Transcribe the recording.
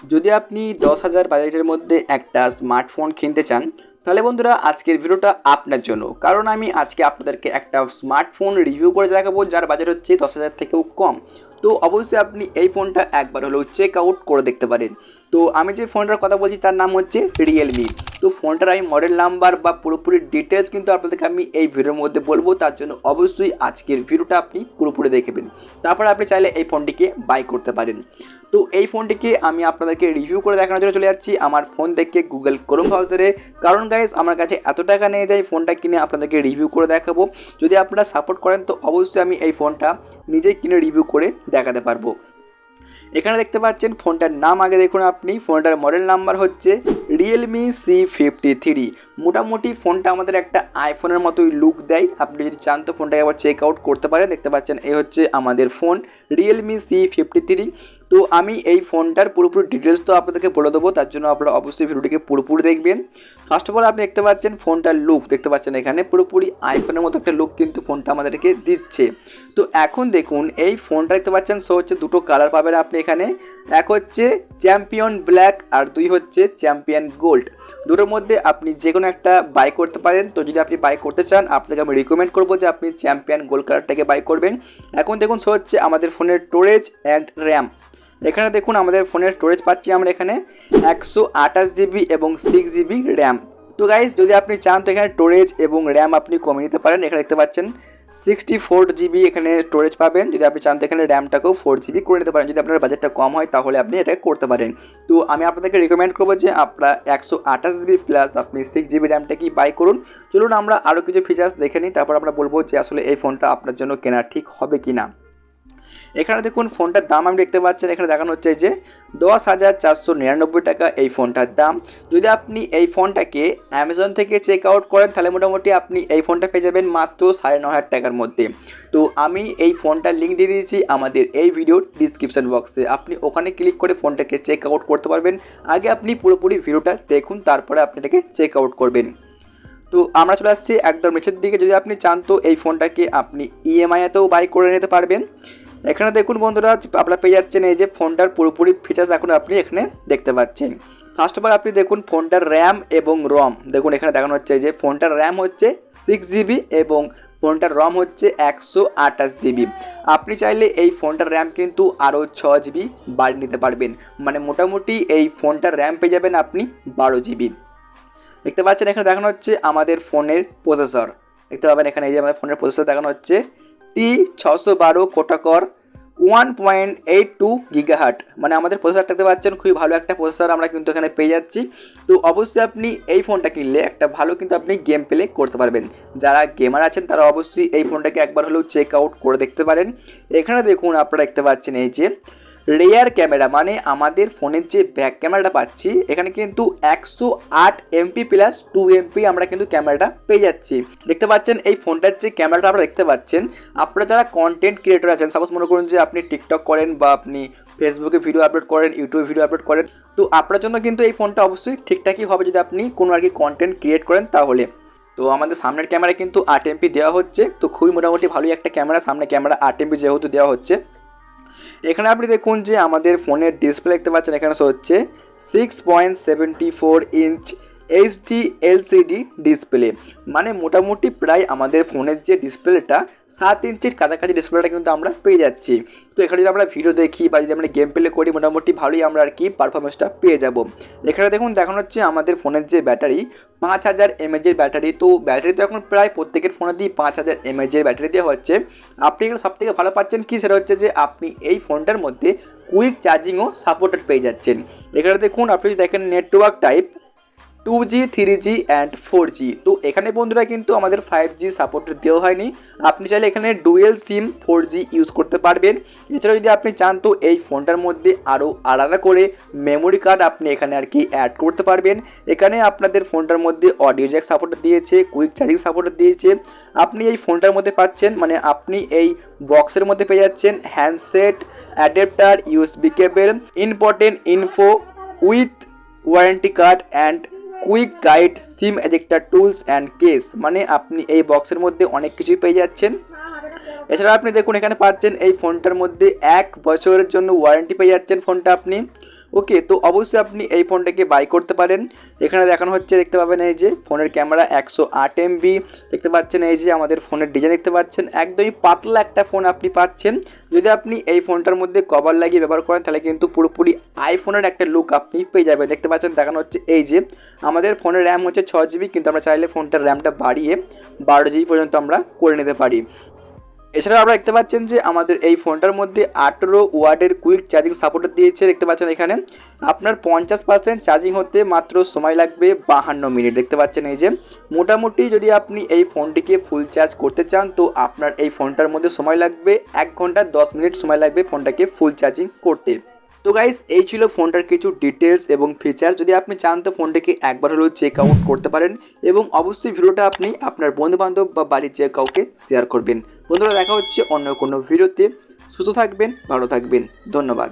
যদি আপনি 10,000 বাজেটের মধ্যে একটা স্মার্টফোন কিনতে চান, তাহলে বন্ধুরা আজকের ভিডিওটা আপনার জন্য। কারণ আমি আজকে আপনাদেরকে একটা স্মার্টফোন রিভিউ করে দেখাবো যার বাজেট হচ্ছে 10,000 থেকেও কম। তো অবশ্যই আপনি এই ফোনটা একবার হলেও চেক আউট করে দেখতে পারেন। তো আমি যে ফোনটার কথা বলছি তার নাম হচ্ছে রিয়েলমি। তো ফোনটার আমি মডেল নাম্বার বা পুরোপুরি ডিটেলস কিন্তু আপনাদেরকে আমি এই ভিডিওর মধ্যে বলবো, তার জন্য অবশ্যই আজকের ভিডিওটা আপনি পুরোপুরি দেখবেন। তারপর আপনি চাইলে এই ফোনটিকে বাই করতে পারেন। তো এই ফোনটিকে আমি আপনাদেরকে রিভিউ করে দেখানোর জন্য চলে যাচ্ছি আমার ফোন থেকে গুগল ক্রোম ব্রাউজারে। কারণ গাইস আমার কাছে এত টাকা নিয়ে যাই ফোনটা কিনে আপনাদেরকে রিভিউ করে দেখাবো। যদি আপনারা সাপোর্ট করেন তো অবশ্যই আমি এই ফোনটা নিজেই কিনে রিভিউ করে দেখাতে পারবো। এখানে দেখতে পাচ্ছেন ফোনটার নাম আগে দেখুন আপনি। ফোনটার মডেল নাম্বার হচ্ছে রিয়েলমি C53। মোটামুটি ফোনটা আমাদের একটা আইফোনের মতোই লুক দেয়। আপনি যদি চান তো ফোনটাকে আবার চেক আউট করতে পারেন। দেখতে পাচ্ছেন এই হচ্ছে আমাদের ফোন রিয়েলমি C53। তো আমি এই ফোনটার পুরোপুরি ডিটেলস তো আপনাদেরকে বলে দেবো, তার জন্য আপনারা অবশ্যই ভিডিওটিকে পুরোপুরি দেখবেন। ফার্স্ট অফ অল আপনি দেখতে পাচ্ছেন ফোনটার লুক, দেখতে পাচ্ছেন এখানে পুরোপুরি আইফোনের মতো একটা লুক কিন্তু ফোনটা আমাদেরকে দিচ্ছে। তো এখন দেখুন এই ফোনটা দেখতে পাচ্ছেন সো হচ্ছে দুটো কালার পাবেন আপনি এখানে। এক হচ্ছে চ্যাম্পিয়ন ব্ল্যাক আর দুই হচ্ছে চ্যাম্পিয়ন গোল্ড। দুটোর মধ্যে আপনি যে কোনো একটা বাই করতে পারেন। তো যদি আপনি বাই করতে চান আপনাকে আমি রিকমেন্ড করবো যে আপনি চ্যাম্পিয়ন গোল্ড কালারটাকে বাই করবেন। এখন দেখুন সো হচ্ছে আমাদের ফোনের স্টোরেজ অ্যান্ড র্যাম। এখানে দেখুন আমাদের ফোনের স্টোরেজ পাচ্ছি আমরা এখানে 128 GB এবং 6 GB র্যাম। তো গাইজ যদি আপনি চান তো এখানে স্টোরেজ এবং র্যাম আপনি কমিয়ে নিতে পারেন। এখানে দেখতে পাচ্ছেন 64 GB এখানে স্টোরেজ পাবেন। যদি আপনি চান তো এখানে র্যামটাকেও 4 GB করে নিতে পারেন। যদি আপনার বাজেটটা কম হয় তাহলে আপনি এটা করতে পারেন। তো আমি আপনাদেরকে রিকমেন্ড করবো যে আপনারা 128 GB প্লাস আপনি 6 GB র্যামটাকেই বাই করুন। চলুন আমরা আরও কিছু ফিচার্স দেখে নিই, তারপর আমরা বলবো যে আসলে এই ফোনটা আপনার জন্য কেনা ঠিক হবে কি না। এখানে দেখুন ফোনটার দাম আমি দেখতে পাচ্ছেন এখানে দেখানো হচ্ছে যে 10,499 টাকা এই ফোনটার দাম। যদি আপনি এই ফোনটাকে অ্যামাজন থেকে চেক আউট করেন তাহলে মোটামুটি আপনি এই ফোনটা পেয়ে যাবেন মাত্র 9,500 টাকার মধ্যে। তো আমি এই ফোনটার লিঙ্ক দিয়ে দিয়েছি আমাদের এই ভিডিওর ডিসক্রিপশন বক্সে, আপনি ওখানে ক্লিক করে ফোনটাকে চেক আউট করতে পারবেন। আগে আপনি পুরোপুরি ভিডিওটা দেখুন, তারপরে আপনি এটাকে চেক আউট করবেন। তো আমরা চলে আসছি একদম নিচের দিকে। যদি আপনি চান তো এই ফোনটাকে আপনি EMI-তেও বাই করে নিতে পারবেন। এখানে দেখুন বন্ধুরা আপনারা পেয়ে যাচ্ছেন এই যে ফোনটার পুরোপুরি ফিচার্স এখন আপনি এখানে দেখতে পাচ্ছেন। ফার্স্ট অফ অল আপনি দেখুন ফোনটার র্যাম এবং রম। দেখুন এখানে দেখানো হচ্ছে যে ফোনটার র্যাম হচ্ছে 6 GB এবং ফোনটার রম হচ্ছে 128 GB। আপনি চাইলে এই ফোনটার র্যাম কিন্তু আরও 6 GB বাড়িয়ে নিতে পারবেন। মানে মোটামুটি এই ফোনটার র্যাম পেয়ে যাবেন আপনি 12 GB। দেখতে পাচ্ছেন এখানে দেখানো হচ্ছে আমাদের ফোনের প্রসেসর। দেখতে পাবেন এখানে এই যে আমাদের ফোনের প্রসেসর দেখানো হচ্ছে T612 কোটাকর 1.82 GHz। মানে আমাদের প্রসেসরটা দেখতে পাচ্ছেন খুবই ভালো একটা প্রসেসর আমরা কিন্তু এখানে পেয়ে যাচ্ছি। তো অবশ্যই আপনি এই ফোনটা কিনলে একটা ভালো কিন্তু আপনি গেম প্লে করতে পারবেন। যারা গেমার আছেন তারা অবশ্যই এই ফোনটাকে একবার হলেও চেক আউট করে দেখতে পারেন। এখানে দেখুন আপনারা দেখতে পাচ্ছেন এই যে রেয়ার ক্যামেরা, মানে আমাদের ফোনের যে ব্যাক ক্যামেরাটা পাচ্ছি এখানে কিন্তু 108 MP প্লাস 2 MP আমরা কিন্তু ক্যামেরাটা পেয়ে যাচ্ছি। দেখতে পাচ্ছেন এই ফোনটার যে ক্যামেরাটা আপনারা দেখতে পাচ্ছেন, আপনারা যারা কন্টেন্ট ক্রিয়েটর আছেন, সাপোজ মনে করুন যে আপনি টিকটক করেন বা আপনি ফেসবুকে ভিডিও আপলোড করেন, ইউটিউবে ভিডিও আপলোড করেন, তো আপনার জন্য কিন্তু এই ফোনটা অবশ্যই ঠিকঠাকই হবে যদি আপনি কোনো আর কি কন্টেন্ট ক্রিয়েট করেন তাহলে। তো আমাদের সামনের ক্যামেরা কিন্তু 8 MP দেওয়া হচ্ছে। তো খুবই মোটামুটি ভালোই একটা ক্যামেরা, সামনে ক্যামেরা 8 MP যেহেতু দেওয়া হচ্ছে। এখানে আপনি দেখুন যে আমাদের ফোনের ডিসপ্লে দেখতে পাচ্ছেন এখানে হচ্ছে 6.74 ইঞ্চ HD LCD ডিসপ্লে। মানে মোটামুটি প্রায় আমাদের ফোনের যে ডিসপ্লেটা 7 ইঞ্চির কাছাকাছি ডিসপ্লেটা কিন্তু আমরা পেয়ে যাচ্ছি। তো এখানে যদি আমরা ভিডিও দেখি বা যদি আমরা গেম প্লে করি মোটামুটি ভালোই আমরা আর কি পারফরমেন্সটা পেয়ে যাব। এখানে দেখুন দেখানো হচ্ছে আমাদের ফোনের যে ব্যাটারি 5000 mAh ব্যাটারি। তো ব্যাটারি তো এখন প্রায় প্রত্যেকের ফোনে দিয়ে 5000 mAh ব্যাটারি দেওয়া হচ্ছে। আপনি এগুলো সবথেকে ভালো পাচ্ছেন কি, সেটা হচ্ছে যে আপনি এই ফোনটার মধ্যে কুইক চার্জিংও সাপোর্টেড পেয়ে যাচ্ছেন। এখানে দেখুন আপনি যদি দেখেন network type 2G 3G and 4G। তো এখানে বন্ধুরা কিন্তু আমাদের 5G সাপোর্ট দেওয়া হয়নি। আপনি চাইলে এখানে ডুয়েল সিম 4G ইউজ করতে পারবেন। এছাড়াও যদি আপনি চান তো এই ফোনটার মধ্যে আরও আলাদা করে মেমোরি কার্ড আপনি এখানে আর কি অ্যাড করতে পারবেন। এখানে আপনাদের ফোনটার মধ্যে অডিও জ্যাক সাপোর্ট দিয়েছে, কুইক চার্জিং সাপোর্ট দিয়েছে। আপনি এই ফোনটার মধ্যে পাচ্ছেন, মানে আপনি এই বক্সের মধ্যে পেয়ে যাচ্ছেন handset, adapter, USB cable, important info with warranty card and quick guide, SIM ejector tools and case. মানে আপনি এই বক্সের মধ্যে অনেক কিছুই পেয়ে যাচ্ছেন। এছাড়া আপনি দেখুন এখানে পাচ্ছেন এই ফোনটার মধ্যে 1 বছরের জন্য ওয়ারেন্টি পেয়ে যাচ্ছেন ফোনটা আপনি। ওকে, তো অবশ্যই আপনি এই ফোনটাকে বাই করতে পারেন। এখানে দেখানো হচ্ছে, দেখতে পাবেন এই যে ফোনের ক্যামেরা 108 MB, দেখতে পাচ্ছেন এই যে আমাদের ফোনের ডিজাইন দেখতে পাচ্ছেন, একদমই পাতলা একটা ফোন আপনি পাচ্ছেন। যদি আপনি এই ফোনটার মধ্যে কভার লাগিয়ে ব্যবহার করেন তাহলে কিন্তু পুরোপুরি আইফোনের একটা লুক আপনি পেয়ে যাবেন। দেখতে পাচ্ছেন দেখানো হচ্ছে এই যে আমাদের ফোনের র্যাম হচ্ছে 6 GB, কিন্তু আমরা চাইলে ফোনটার র্যামটা বাড়িয়ে 12 GB পর্যন্ত আমরা করে নিতে পারি। এছাড়াও আপনারা দেখতে পাচ্ছেন যে আমাদের এই ফোনটার মধ্যে 18 ওয়াটের কুইক চার্জিং সাপোর্ট দিয়েছে। দেখতে পাচ্ছেন এখানে আপনার 50% চার্জিং হতে মাত্র সময় লাগবে 52 মিনিট। দেখতে পাচ্ছেন এই যে মোটামুটি যদি আপনি এই ফোনটিকে ফুল চার্জ করতে চান তো আপনার এই ফোনটার মধ্যে সময় লাগবে 1 ঘন্টা 10 মিনিট সময় লাগবে ফোনটাকে ফুল চার্জিং করতে। তো গাইস, এই ছিল ফোনটার কিছু ডিটেলস এবং ফিচার। যদি আপনি চান তো ফোনটাকে একবার হলেও চেক আউট করতে পারেন এবং অবশ্যই ভিডিওটা আপনি আপনার বন্ধুবান্ধব বা বাড়ির যে কাউকে শেয়ার করবেন। বন্ধুরা, দেখা হচ্ছে অন্য কোনো ভিডিওতে। সুস্থ থাকবেন, ভালো থাকবেন, ধন্যবাদ।